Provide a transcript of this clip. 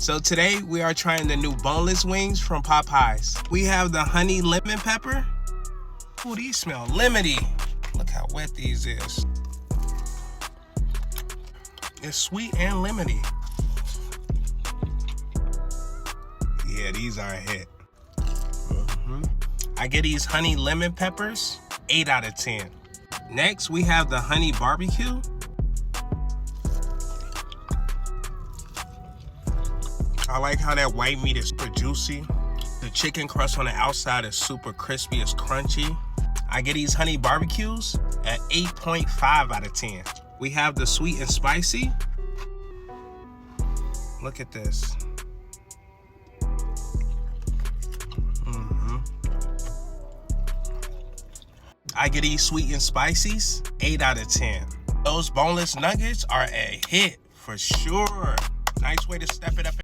So today we are trying the new boneless wings from Popeyes. We have the honey lemon pepper. Ooh, these smell lemony. Look how wet these is. It's sweet and lemony. Yeah, these are a hit. I get these honey lemon peppers, 8 out of 10. Next, we have the honey barbecue. I like how that white meat is super juicy. The chicken crust on the outside is super crispy, it's crunchy. I get these honey barbecues at 8.5 out of 10. We have the sweet and spicy. Look at this. I get these sweet and spicies, 8 out of 10. Those boneless nuggets are a hit for sure. Nice way to step it up.